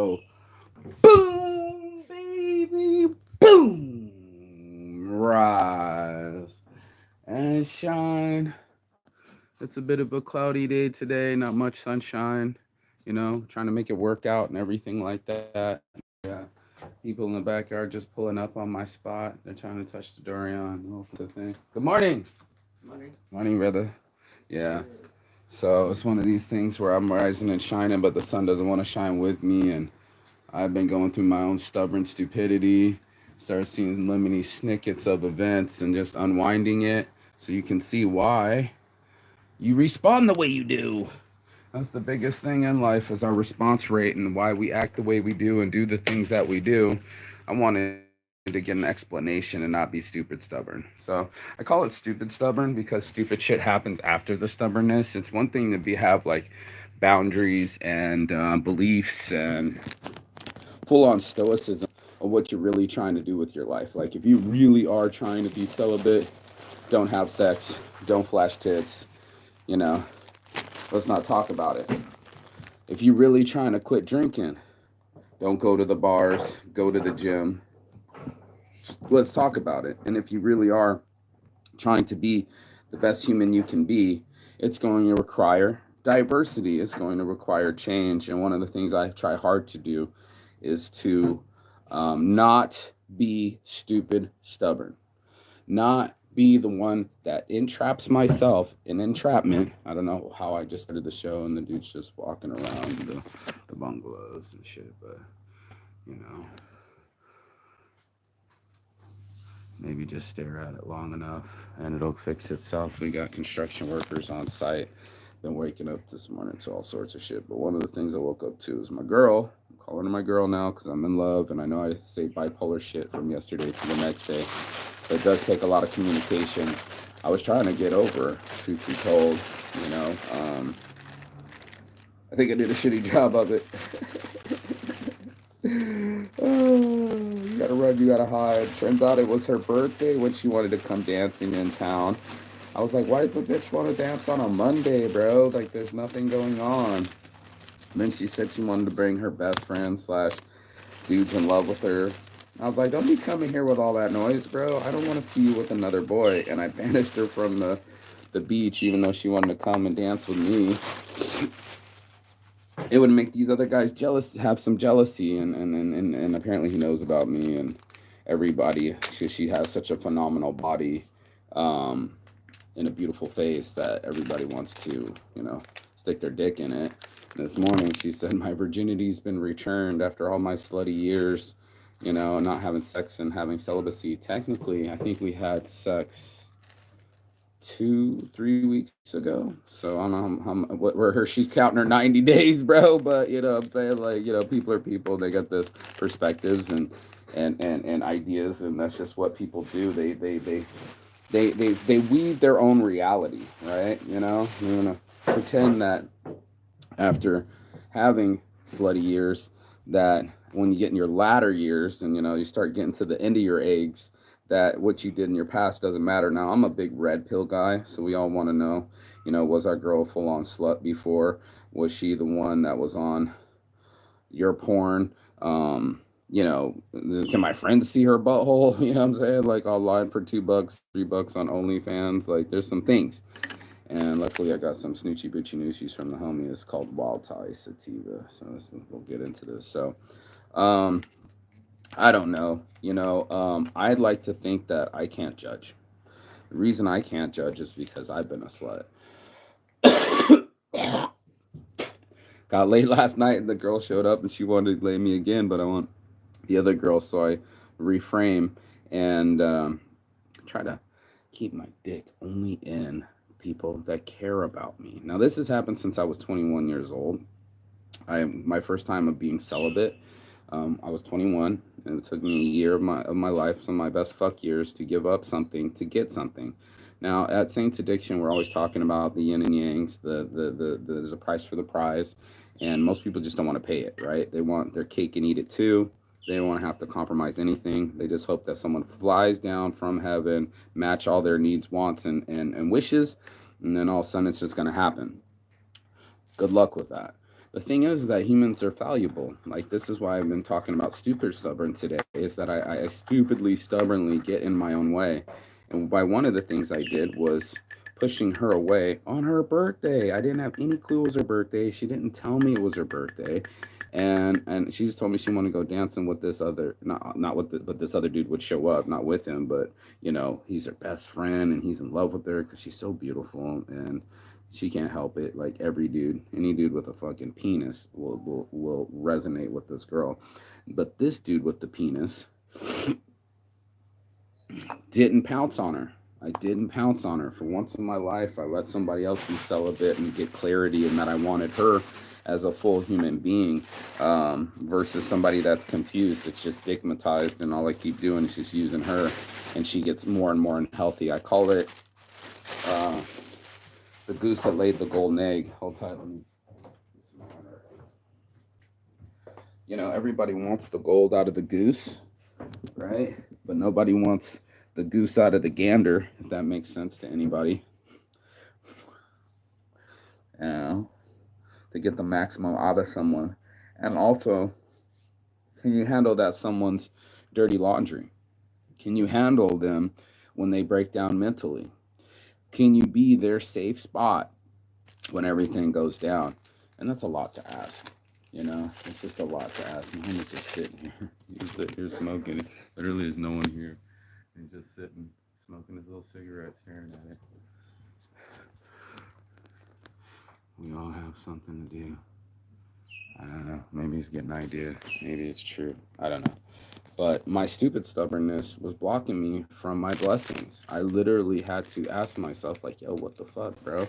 Oh, boom, baby, boom, rise and shine. It's a bit of a cloudy day today, not much sunshine, trying to make it work out and everything like that. Yeah, people in the backyard just pulling up on my spot. They're trying to touch the durian. The thing. Good morning. Money. Morning, brother. Yeah. So it's one of these things where I'm rising and shining, but the sun doesn't want to shine with me. And I've been going through my own stubborn stupidity, start seeing lemony snippets of events and just unwinding it so you can see why you respond the way you do. That's the biggest thing in life is our response rate and why we act the way we do and do the things that we do. I wanted to get an explanation and not be stupid stubborn. So I call it stupid stubborn because stupid shit happens after the stubbornness. It's one thing to have like boundaries and beliefs and full on stoicism of what you're really trying to do with your life. Like if you really are trying to be celibate, don't have sex, don't flash tits, you know, let's not talk about it. If you're really trying to quit drinking, don't go to the bars, go to the gym. Let's talk about it. And if you really are trying to be the best human you can be, it's going to require diversity. It's going to require change. And one of the things I try hard to do is to not be stupid stubborn, not be the one that entraps myself in entrapment. I don't know how I just started the show and the dude's just walking around the bungalows and shit, but you know, maybe just stare at it long enough and it'll fix itself. We got construction workers on site. Been waking up this morning to all sorts of shit. But one of the things I woke up to is my girl. I'm calling her my girl now because I'm in love. And I know I say bipolar shit from yesterday to the next day. But it does take a lot of communication. I was trying to get over, truth be told. You know, I think I did a shitty job of it. Oh, you gotta run, you gotta hide. Turns out it was her birthday when she wanted to come dancing in town. I was like, why does the bitch want to dance on a Monday, bro? Like, there's nothing going on. And then she said she wanted to bring her best friend slash dudes in love with her. I was like, don't be coming here with all that noise, bro. I don't want to see you with another boy. And I banished her from the beach, even though she wanted to come and dance with me. It would make these other guys jealous, have some jealousy, and apparently he knows about me and everybody. She has such a phenomenal body, and a beautiful face that everybody wants to, stick their dick in it. And this morning she said my virginity's been returned after all my slutty years, not having sex and having celibacy. Technically, I think we had sex 2-3 weeks ago. So I don't know where she's counting her 90 days, bro. But what I'm saying, like, people are people. They got this perspectives and ideas, and that's just what people do. They weave their own reality, right? You want to pretend that after having slutty years, that when you get in your latter years and you start getting to the end of your eggs, that what you did in your past doesn't matter. Now, I'm a big red pill guy, so we all want to know, was our girl full on slut before? Was she the one that was on your porn? Can my friends see her butthole? You know what I'm saying? Like online for $2, $3 on OnlyFans. Like there's some things. And luckily I got some snoochie bitchy nooshies from the homie. It's called Wild Tie Sativa. So we'll get into this. So I don't know. I'd like to think that I can't judge. The reason I can't judge is because I've been a slut. Got laid last night and the girl showed up and she wanted to lay me again, but I want the other girl, so I reframe and try to keep my dick only in people that care about me. Now, this has happened since I was 21 years old. My first time of being celibate. I was 21, and it took me a year of my life, some of my best fuck years, to give up something to get something. Now, at Saints Addiction, we're always talking about the yin and yangs. There's a price for the prize, and most people just don't want to pay it, right? They want their cake and eat it too. They don't want to have to compromise anything. They just hope that someone flies down from heaven, match all their needs, wants, and wishes, and then all of a sudden it's just going to happen. Good luck with that. The thing is that humans are fallible. Like, this is why I've been talking about stupid stubborn today, is that I stupidly, stubbornly get in my own way. And by one of the things I did was pushing her away on her birthday. I didn't have any clue it was her birthday. She didn't tell me it was her birthday. And she just told me she wanted to go dancing with this other, not with the, but this other dude would show up, not with him, but he's her best friend and he's in love with her because she's so beautiful, and she can't help it. Like, every dude, any dude with a fucking penis will resonate with this girl. But this dude with the penis didn't pounce on her. I didn't pounce on her. For once in my life, I let somebody else be celibate and get clarity, and that I wanted her as a full human being, versus somebody that's confused. It's just stigmatized, and all I keep doing is just using her, and she gets more and more unhealthy. I call it uh, the goose that laid the golden egg. Hold tight, let me. Everybody wants the gold out of the goose, right? But nobody wants the goose out of the gander, if that makes sense to anybody. To get the maximum out of someone. And also, can you handle that someone's dirty laundry? Can you handle them when they break down mentally? Can you be their safe spot when everything goes down? And that's a lot to ask. It's just a lot to ask. And I'm just sitting here. He's here smoking. Literally, there's no one here. He's just sitting, smoking his little cigarette, staring at it. We all have something to do. I don't know. Maybe he's getting an idea. Maybe it's true. I don't know. But my stupid stubbornness was blocking me from my blessings. I literally had to ask myself, like, yo, what the fuck, bro?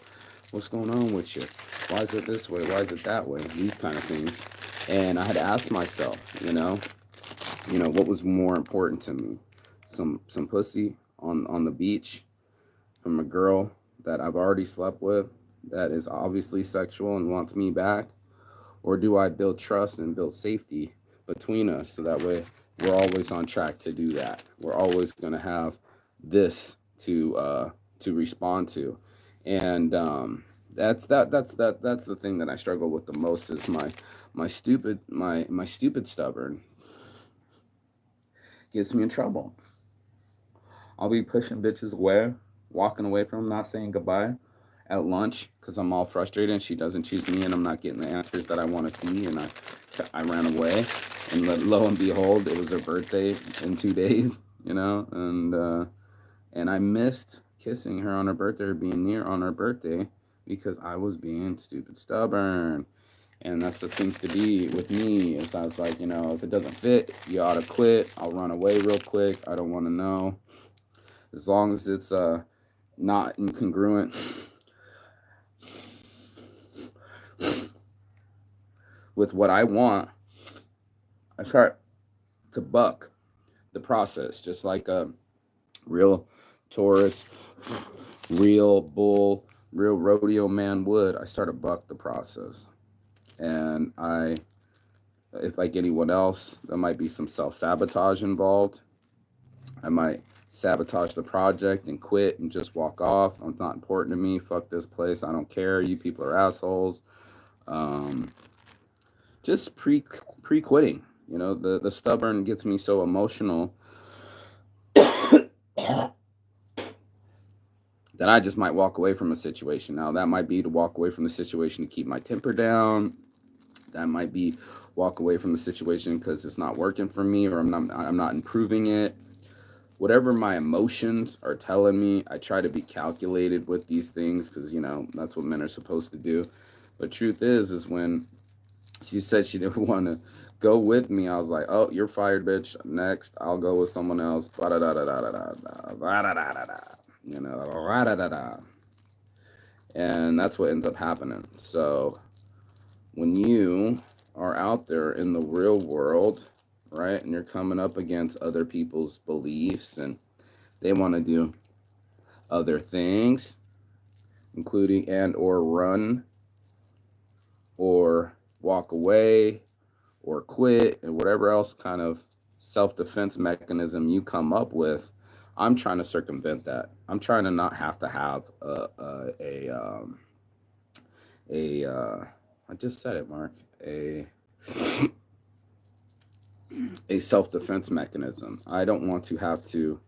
What's going on with you? Why is it this way? Why is it that way? These kind of things. And I had to ask myself, what was more important to me? Some pussy on the beach from a girl that I've already slept with, that is obviously sexual and wants me back? Or do I build trust and build safety between us, so that way we're always on track to do that? We're always going to have this to respond to. And that's the thing that I struggle with the most, is my stupid stubborn gets me in trouble. I'll be pushing bitches away, walking away from them, not saying goodbye at lunch because I'm all frustrated and she doesn't choose me and I'm not getting the answers that I want to see, and I ran away, and lo and behold, it was her birthday in 2 days, and I missed kissing her on her birthday, or being near on her birthday, because I was being stupid stubborn. And that's what seems to be with me, is I was like, if it doesn't fit, you ought to quit. I'll run away real quick. I don't want to know. As long as it's not incongruent with what I want, I start to buck the process, just like a real Taurus, real bull, real rodeo man would. I start to buck the process. And if like anyone else, there might be some self-sabotage involved. I might sabotage the project and quit and just walk off. It's not important to me. Fuck this place. I don't care. You people are assholes. Just pre-quitting. The stubborn gets me so emotional that I just might walk away from a situation. Now, that might be to walk away from the situation to keep my temper down. That might be walk away from the situation because it's not working for me, or I'm not improving it. Whatever my emotions are telling me, I try to be calculated with these things, because that's what men are supposed to do. But truth is when she said she didn't want to go with me, I was like, oh, you're fired, bitch. Next, I'll go with someone else. And that's what ends up happening. So when you are out there in the real world, right, and you're coming up against other people's beliefs, and they want to do other things, including and or run or walk away or quit, and whatever else kind of self-defense mechanism you come up with, I'm trying to circumvent that. I'm trying to not have to have a I just said it, Mark. A self-defense mechanism. I don't want to have to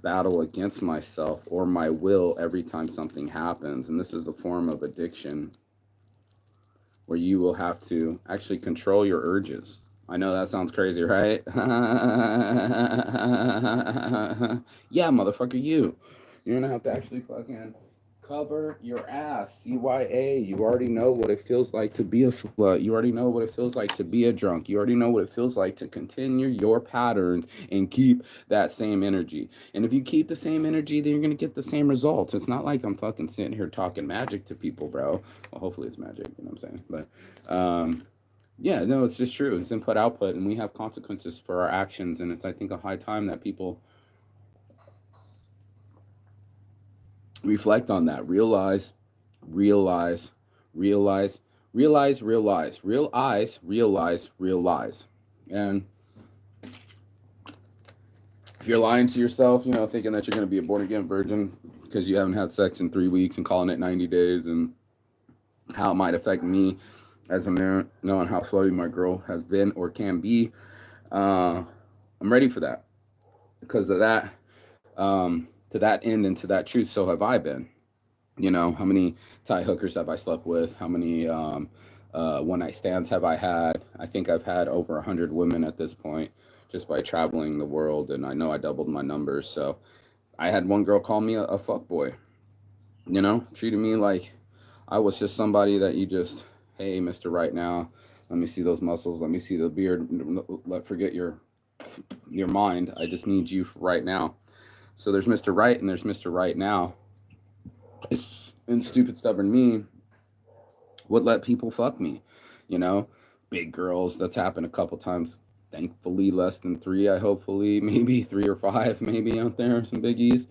battle against myself or my will every time something happens. And this is a form of addiction where you will have to actually control your urges. I know that sounds crazy, right? Yeah, motherfucker, you. You're gonna have to actually fucking cover your ass. CYA. You already know what it feels like to be a slut. You already know what it feels like to be a drunk. You already know what it feels like to continue your patterns and keep that same energy. And if you keep the same energy, then you're gonna get the same results. It's not like I'm fucking sitting here talking magic to people, bro. Well, hopefully it's magic, you know what I'm saying? But yeah, no, it's just true. It's input output, and we have consequences for our actions. And it's, I think, a high time that people reflect on that, realize, realize, realize. And if you're lying to yourself, thinking that you're going to be a born again virgin because you haven't had sex in 3 weeks and calling it 90 days, and how it might affect me as a man, knowing how floaty my girl has been or can be, I'm ready for that. Because of that, to that end and to that truth, so have I been. How many tie hookers have I slept with? How many one night stands have I had? I think I've had over 100 women at this point just by traveling the world, and I know I doubled my numbers. So I had one girl call me a fuck boy, treated me like I was just somebody that you just, hey, Mr. Right Now, let me see those muscles, let me see the beard, forget your mind. I just need you right now. So there's Mr. Right and there's Mr. Right Now. And stupid, stubborn me would let people fuck me. Big girls, that's happened a couple times. Thankfully, less than three, I hopefully, maybe 3 or 5, maybe out there, some biggies,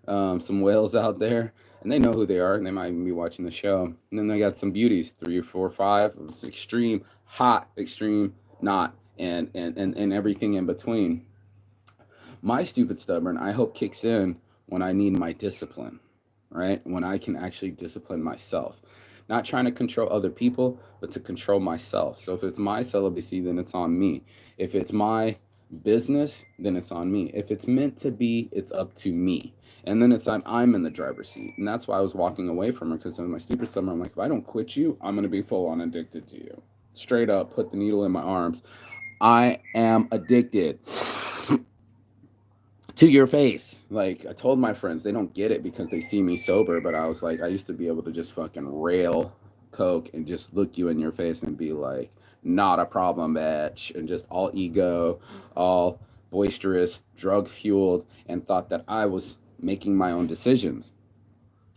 some whales out there. And they know who they are, and they might even be watching the show. And then they got some beauties, 3 or 4 or 5. It's extreme, hot, extreme, not, and everything in between. My stupid stubborn, I hope, kicks in when I need my discipline, right? When I can actually discipline myself. Not trying to control other people, but to control myself. So if it's my celibacy, then it's on me. If it's my business, then it's on me. If it's meant to be, it's up to me. And then I'm in the driver's seat. And that's why I was walking away from her, because in my stupid summer, I'm like, if I don't quit you, I'm going to be full on addicted to you. Straight up, put the needle in my arms. I am addicted to your face. Like, I told my friends, they don't get it because they see me sober, but I was like, I used to be able to just fucking rail coke and just look you in your face and be like, not a problem, bitch, and just all ego, all boisterous, drug fueled, and thought that I was making my own decisions.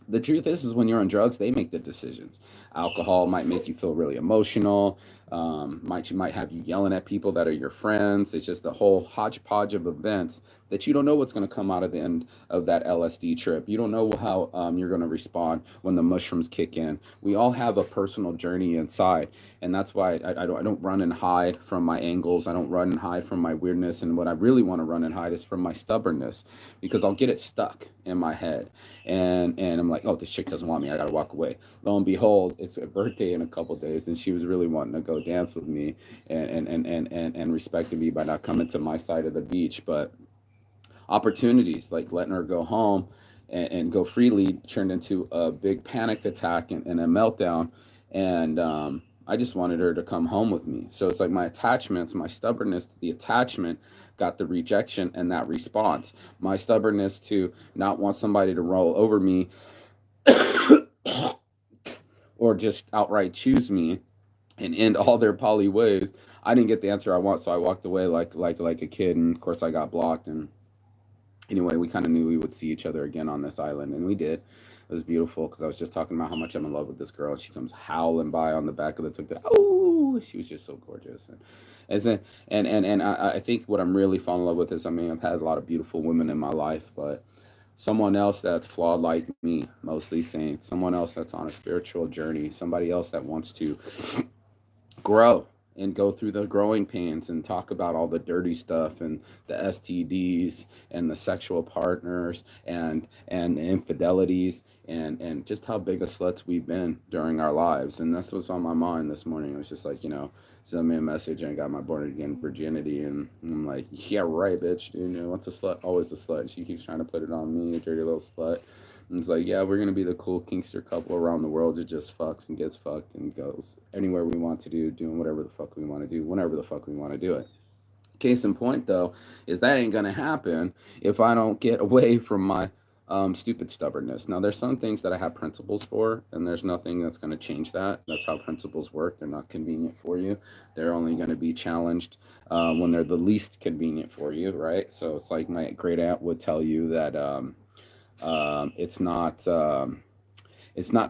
The truth is when you're on drugs, they make the decisions. Alcohol might make you feel really emotional. Might have you yelling at people that are your friends. It's just a whole hodgepodge of events that you don't know what's going to come out of the end of that LSD trip. You don't know how you're going to respond when the mushrooms kick in. We all have a personal journey inside, and that's why I don't run and hide from my angles. I don't run and hide from my weirdness, and what I really want to run and hide is from my stubbornness, because I'll get it stuck in my head, and I'm like, oh, this chick doesn't want me, I gotta walk away. Lo and behold, it's a birthday in a couple of days, and she was really wanting to go dance with me, and respecting me by not coming to my side of the beach. But opportunities like letting her go home and go freely turned into a big panic attack and a meltdown. And I just wanted her to come home with me. So it's like my attachments, my stubbornness to the attachment got the rejection and that response. My stubbornness to not want somebody to roll over me or just outright choose me and end all their poly ways. I didn't get the answer I want, so I walked away like a kid, and of course I got blocked. And anyway, we kind of knew we would see each other again on this island, and we did. It was beautiful because I was just talking about how much I'm in love with this girl. She comes howling by on the back of the tuk-tuk. Oh, she was just so gorgeous. And I think what I'm really falling in love with is, I mean, I've had a lot of beautiful women in my life, but someone else that's flawed like me, mostly saints, someone else that's on a spiritual journey, somebody else that wants to grow and go through the growing pains and talk about all the dirty stuff and the STDs and the sexual partners and the infidelities and just how big of sluts we've been during our lives. And that's what's on my mind this morning. It was just like, send me a message and I got my born again virginity, and I'm like, yeah, right, bitch, dude. What's a slut? Always a slut. She keeps trying to put it on me, a dirty little slut. And it's like, yeah, we're gonna be the cool kinkster couple around the world that just fucks and gets fucked and goes anywhere we want to do, doing whatever the fuck we want to do, whenever the fuck we want to do it. Case in point, though, is that ain't gonna happen if I don't get away from my stupid stubbornness. Now, there's some things that I have principles for, and there's nothing that's going to change that. That's how principles work. They're not convenient for you. They're only going to be challenged when they're the least convenient for you, right? So it's like my great aunt would tell you that it's not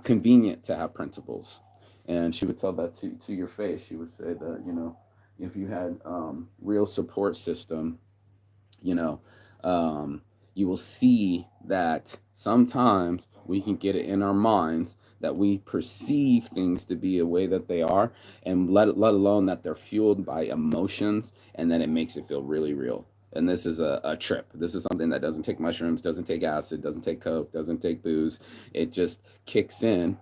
convenient to have principles, and she would tell that to your face. She would say that if you had real support system, you know, you will see that sometimes we can get it in our minds that we perceive things to be a way that they are, and let alone that they're fueled by emotions, and then it makes it feel really real. And this is a trip. This is something that doesn't take mushrooms, doesn't take acid, doesn't take coke, doesn't take booze. It just kicks in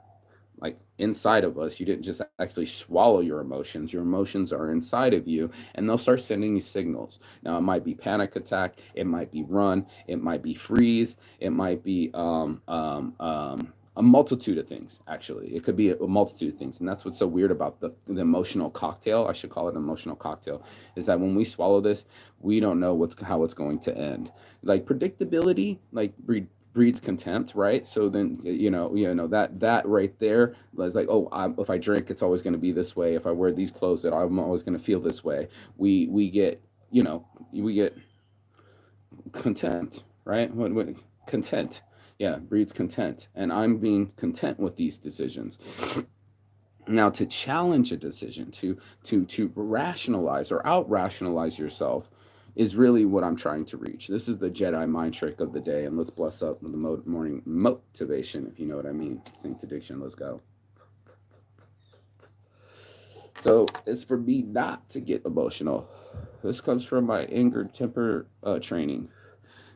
like inside of us. You didn't just actually swallow your emotions. Your emotions are inside of you, and they'll start sending you signals. Now, it might be panic attack, it might be run, it might be freeze, it might be a multitude of things. Actually, it could be a multitude of things, and that's what's so weird about the emotional cocktail. I should call it an emotional cocktail. Is that when we swallow this, we don't know how it's going to end. Like predictability, like breeds contempt, right? So then that right there is like, oh, if I drink, it's always going to be this way. If I wear these clothes, that I'm always going to feel this way. We get we get content, right? What content? Yeah, breeds content, and I'm being content with these decisions. Now, to challenge a decision, to rationalize or out rationalize yourself, is really what I'm trying to reach. This is the Jedi mind trick of the day, and let's bless up with the morning motivation, if you know what I mean. Saint addiction, let's go. So it's for me not to get emotional. This comes from my anger temper training,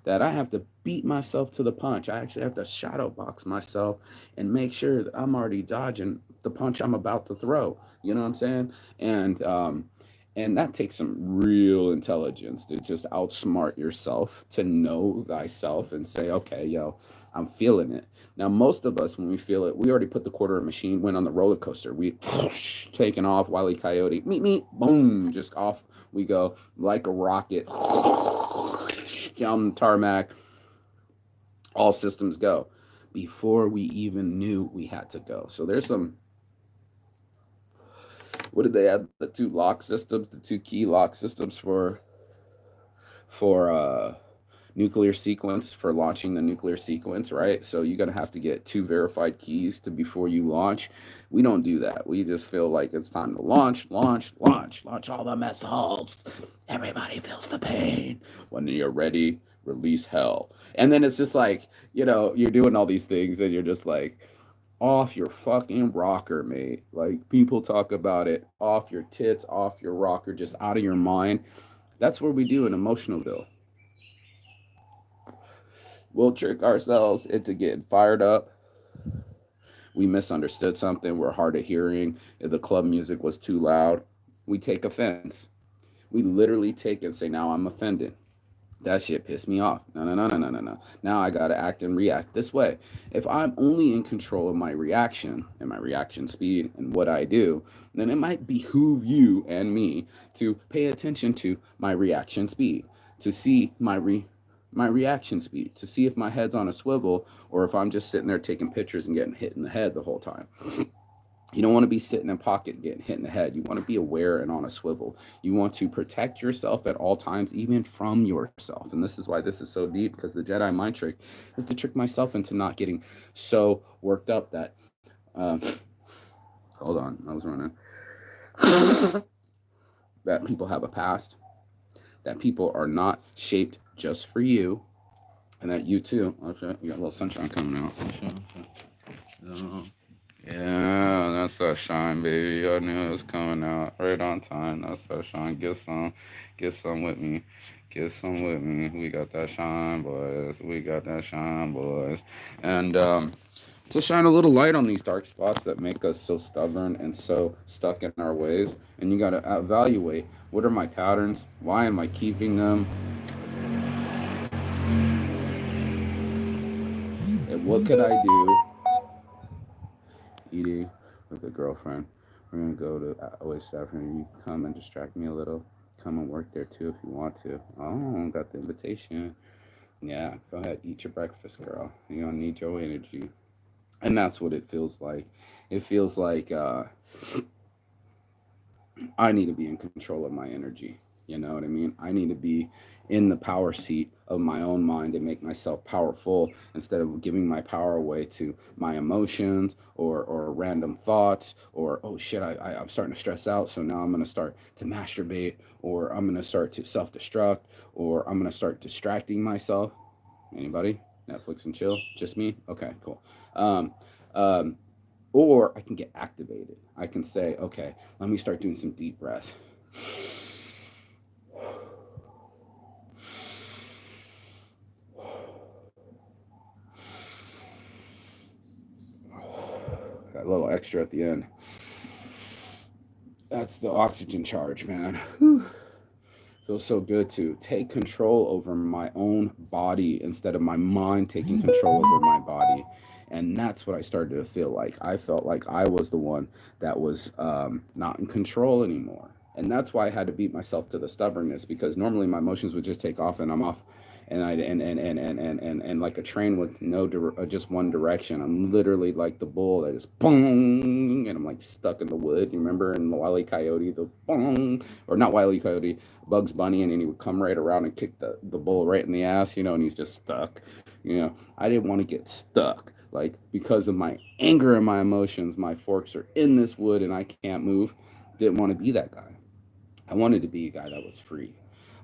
that I have to beat myself to the punch. I actually have to shadow box myself and make sure that I'm already dodging the punch I'm about to throw. You know what I'm saying? And that takes some real intelligence to just outsmart yourself, to know thyself and say, okay, yo, I'm feeling it. Now, most of us, when we feel it, we already put the quarter machine, went on the roller coaster. We taken off, Wile E. Coyote, meet, boom, just off we go like a rocket down the tarmac, all systems go, before we even knew we had to go. So there's some, what did they have? The two lock systems, the two key lock systems for nuclear sequence, for launching the nuclear sequence, right? So you're gonna have to get two verified keys to before you launch. We don't do that. We just feel like it's time to launch all the missiles. Everybody feels the pain. When you're ready, release hell. And then it's just like, you're doing all these things and you're just like, off your fucking rocker, mate. Like, people talk about it, off your tits, off your rocker, just out of your mind. That's what we do in emotional bill. We'll trick ourselves into getting fired up. We misunderstood something. We're hard of hearing. If the club music was too loud, we take offense. We literally take and say, now I'm offended. That shit pissed me off. No. Now I gotta act and react this way. If I'm only in control of my reaction and my reaction speed and what I do, then it might behoove you and me to pay attention to my reaction speed, to see my reaction speed, to see if my head's on a swivel or if I'm just sitting there taking pictures and getting hit in the head the whole time. You don't want to be sitting in pocket getting hit in the head. You want to be aware and on a swivel. You want to protect yourself at all times, even from yourself. And this is why this is so deep, because the Jedi mind trick is to trick myself into not getting so worked up that, hold on, I was running, that people have a past, that people are not shaped just for you, and that you too, okay, you got a little sunshine coming out. Yeah, that's that shine, baby. I knew it was coming out right on time. That's that shine. Get some with me. Get some with me. We got that shine, boys. We got that shine, boys. And to shine a little light on these dark spots that make us so stubborn and so stuck in our ways. And you got to evaluate, what are my patterns? Why am I keeping them? And what could I do eating with a girlfriend? We're gonna go to Oasis Africa. You come and distract me a little. Come and work there too if you want to. Oh, got the invitation. Yeah, go ahead, eat your breakfast, girl. You don't need your energy, and that's what it feels like. It feels like I need to be in control of my energy. You know what I mean? I need to be in the power seat of my own mind and make myself powerful instead of giving my power away to my emotions or random thoughts or, oh shit, I'm starting to stress out. So now I'm going to start to masturbate, or I'm going to start to self destruct, or I'm going to start distracting myself. Anybody? Netflix and chill? Just me? Okay, cool. Um, um, or I can get activated. I can say, okay, let me start doing some deep breaths. That little extra at the end. That's the oxygen charge, man. Whew. Feels so good to take control over my own body instead of my mind taking control over my body. And that's what I started to feel like. I felt like I was the one that was not in control anymore. And that's why I had to beat myself to the stubbornness, because normally my emotions would just take off and I'm off. And I and like a train with just one direction. I'm literally like the bull that is boom, and I'm like stuck in the wood. You remember in the Wile E. Coyote, the boom, or not Wile E. Coyote, Bugs Bunny, and then he would come right around and kick the bull right in the ass, and he's just stuck. I didn't want to get stuck. Like, because of my anger and my emotions, my forks are in this wood and I can't move. Didn't want to be that guy. I wanted to be a guy that was free.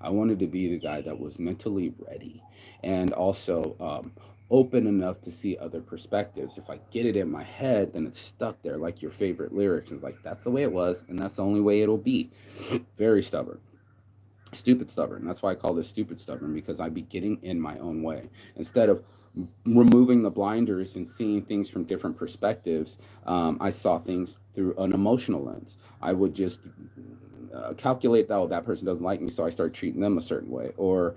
I wanted to be the guy that was mentally ready and also open enough to see other perspectives. If I get it in my head, then it's stuck there like your favorite lyrics. It's like, that's the way it was, and that's the only way it'll be. Very stubborn. Stupid stubborn. That's why I call this stupid stubborn, because I'd be getting in my own way. Instead of removing the blinders and seeing things from different perspectives, I saw things through an emotional lens. I would just calculate that, oh, that person doesn't like me, so I start treating them a certain way, or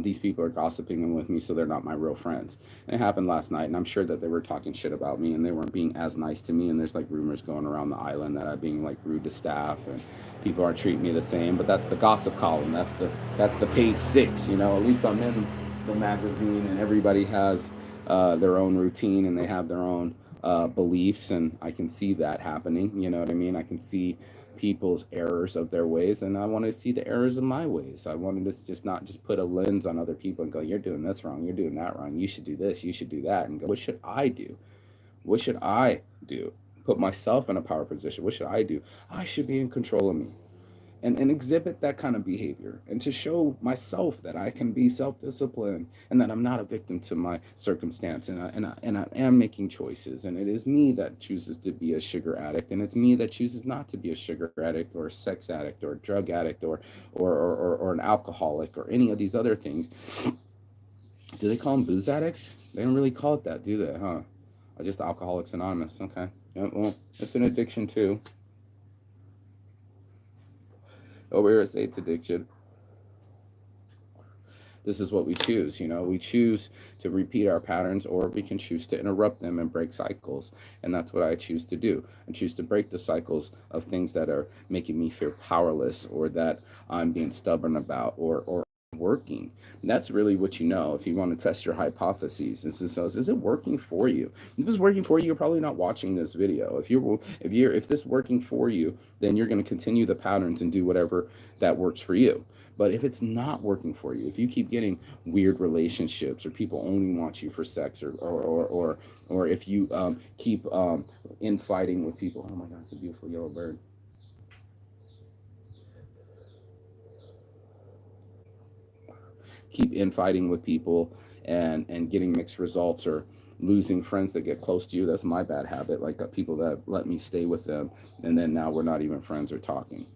these people are gossiping with me, so they're not my real friends. And it happened last night, and I'm sure that they were talking shit about me, and they weren't being as nice to me. And there's like rumors going around the island that I'm being like rude to staff, and people aren't treating me the same. But that's the gossip column. That's the page six. At least I'm in the magazine, and everybody has their own routine, and they have their own beliefs, and I can see that happening. You know what I mean? I can see people's errors of their ways, and I want to see the errors of my ways. I wanted to just not just put a lens on other people and go, you're doing this wrong, you're doing that wrong, you should do this, you should do that, and go, what should I do? What should I do? Put myself in a power position. What should I do? I should be in control of me, and exhibit that kind of behavior, and to show myself that I can be self-disciplined and that I'm not a victim to my circumstance, and I am making choices, and it is me that chooses to be a sugar addict, and it's me that chooses not to be a sugar addict or a sex addict or a drug addict or an alcoholic or any of these other things. Do they call them booze addicts? They don't really call it that, do they? Huh? Or just Alcoholics Anonymous? Okay. Yeah, well, it's an addiction too. Over here it's AIDS addiction. This is what we choose. We choose to repeat our patterns, or we can choose to interrupt them and break cycles. And that's what I choose to do. I choose to break the cycles of things that are making me feel powerless, or that I'm being stubborn about, or working. And that's really what if you want to test your hypotheses. Is it working for you? If it's working for you, you're probably not watching this video. If this working for you, then you're going to continue the patterns and do whatever that works for you. But if it's not working for you, if you keep getting weird relationships, or people only want you for sex, or if you keep infighting with people, oh my God, it's a beautiful yellow bird. Keep infighting with people and getting mixed results, or losing friends that get close to you. That's my bad habit. Like people that let me stay with them, and then now we're not even friends or talking.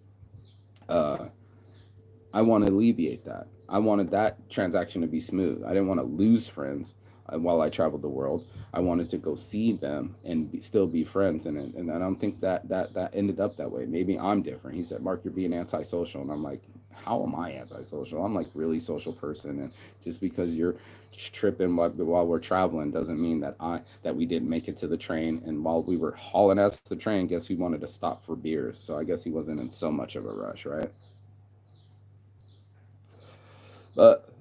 Uh, I want to alleviate that. I wanted that transaction to be smooth. I didn't want to lose friends while I traveled the world. I wanted to go see them and still be friends. And I don't think that ended up that way. Maybe I'm different. He said, Mark, you're being antisocial. And I'm like, how am I antisocial? I'm like really social person. And just because you're tripping while we're traveling doesn't mean that we didn't make it to the train. And while we were hauling ass to the train, guess he wanted to stop for beers. So I guess he wasn't in so much of a rush, right? But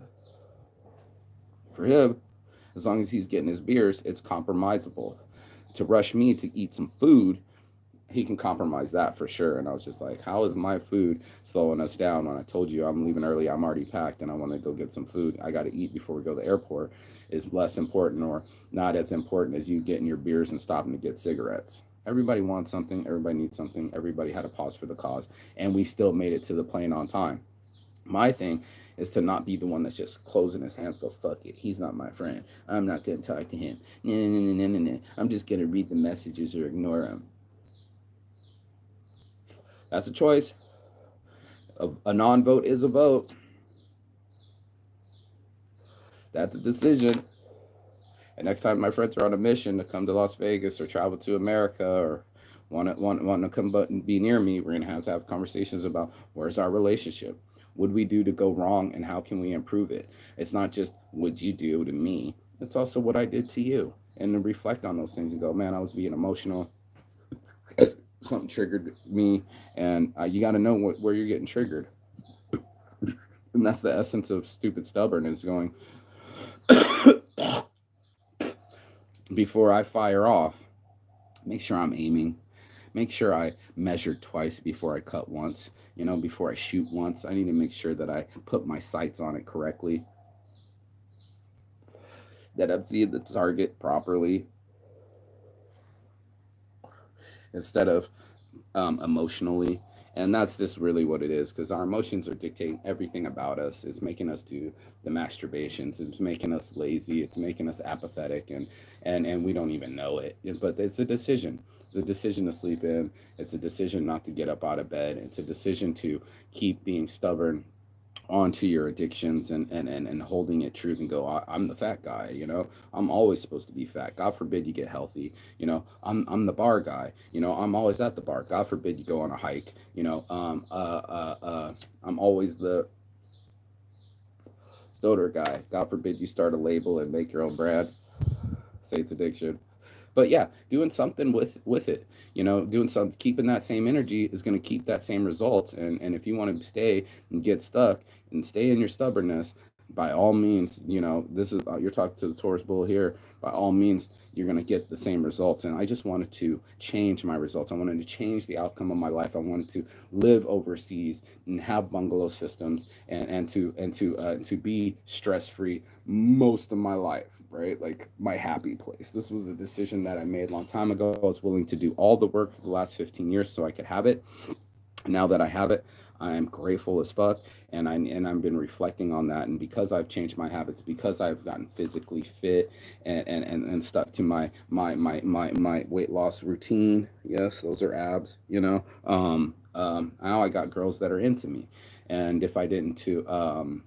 for him, as long as he's getting his beers, it's compromisable. To rush me to eat some food, he can compromise that for sure. And I was just like, how is my food slowing us down when I told you I'm leaving early? I'm already packed and I want to go get some food. I got to eat before we go to the airport is less important or not as important as you getting your beers and stopping to get cigarettes. Everybody wants something. Everybody needs something. Everybody had a pause for the cause. And we still made it to the plane on time. My thing is to not be the one that's just closing his hands, go, fuck it. He's not my friend. I'm not going to talk to him. Nah, nah, nah, nah, nah, nah. I'm just going to read the messages or ignore them. That's a choice. A non vote is a vote. That's a decision. And next time my friends are on a mission to come to Las Vegas or travel to America or want to come but be near me, we're going to have conversations about where's our relationship? What do we do to go wrong and how can we improve it? It's not just what you do to me. It's also what I did to you. And then reflect on those things and go, man, I was being emotional. Something triggered me. And you got to know where you're getting triggered. And that's the essence of stupid stubbornness going, before I fire off, make sure I'm aiming. Make sure I measure twice before I cut once. Before I shoot once, I need to make sure that I put my sights on it correctly, that I'm seeing the target properly instead of emotionally. And that's just really what it is, because our emotions are dictating everything about us. It's making us do the masturbations. It's making us lazy. It's making us apathetic, and we don't even know it. But it's a decision. It's a decision to sleep in. It's a decision not to get up out of bed. It's a decision to keep being stubborn onto your addictions and holding it true and go, I'm the fat guy, I'm always supposed to be fat. God forbid you get healthy. I'm the bar guy. I'm always at the bar. God forbid you go on a hike. I'm always the stoner guy. God forbid you start a label and make your own brand. Say it's addiction. But yeah, doing something with it, doing something, keeping that same energy is going to keep that same results. And if you want to stay and get stuck and stay in your stubbornness, by all means, this is you're talking to the Taurus bull here. By all means, you're going to get the same results. And I just wanted to change my results. I wanted to change the outcome of my life. I wanted to live overseas and have bungalow systems and to be stress free most of my life, right? Like my happy place. This was a decision that I made a long time ago. I was willing to do all the work for the last 15 years so I could have it. Now that I have it, I am grateful as fuck, and I've been reflecting on that. And because I've changed my habits, because I've gotten physically fit and stuck to my weight loss routine. Yes, those are abs. Now I got girls that are into me, and if I didn't learn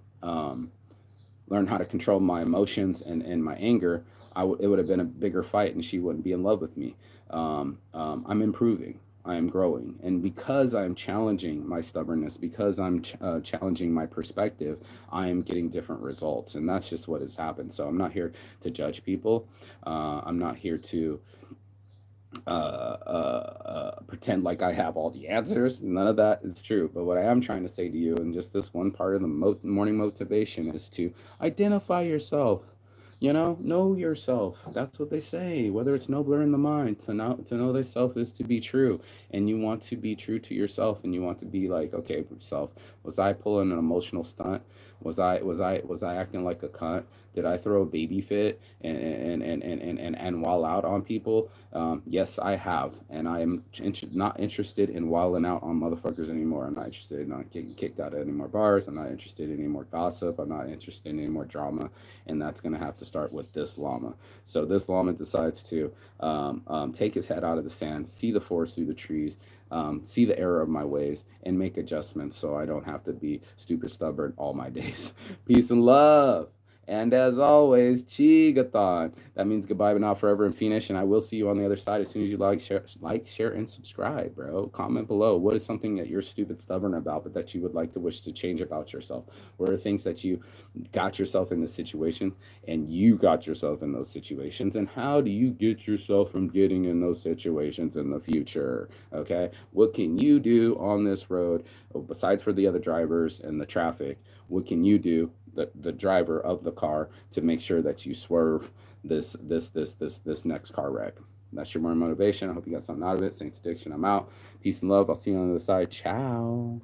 how to control my emotions and my anger, it would have been a bigger fight, and she wouldn't be in love with me. I'm improving. I am growing. And because I'm challenging my stubbornness, because I'm challenging my perspective, I am getting different results. And that's just what has happened. So I'm not here to judge people. I'm not here to pretend like I have all the answers. None of that is true. But what I am trying to say to you, and just this one part of the morning motivation, is to identify yourself. Know yourself. That's what they say. Whether it's nobler in the mind, to know thyself is to be true, and you want to be true to yourself, and you want to be like, okay, self, was I pulling an emotional stunt? Was I acting like a cunt? Did I throw a baby fit and wall out on people? Yes, I have, and I am not interested in walling out on motherfuckers anymore. I'm not interested in not getting kicked out of any more bars. I'm not interested in any more gossip. I'm not interested in any more drama, and that's gonna have to start with this llama. So this llama decides to take his head out of the sand, see the forest through the trees, see the error of my ways, and make adjustments so I don't have to be stupid stubborn all my days. Peace and love. And as always, Chigathon. That means goodbye, but not forever and finish. And I will see you on the other side as soon as you share, and subscribe, bro. Comment below. What is something that you're stupid stubborn about, but that you would like to wish to change about yourself? What are things that you got yourself in the situations and you got yourself in those situations? And how do you get yourself from getting in those situations in the future? Okay. What can you do on this road besides for the other drivers and the traffic? What can you do, the driver of the car, to make sure that you swerve this next car wreck? That's your more motivation. I hope you got something out of it. Saints Addiction, I'm out. Peace and love. I'll see you on the other side. Ciao.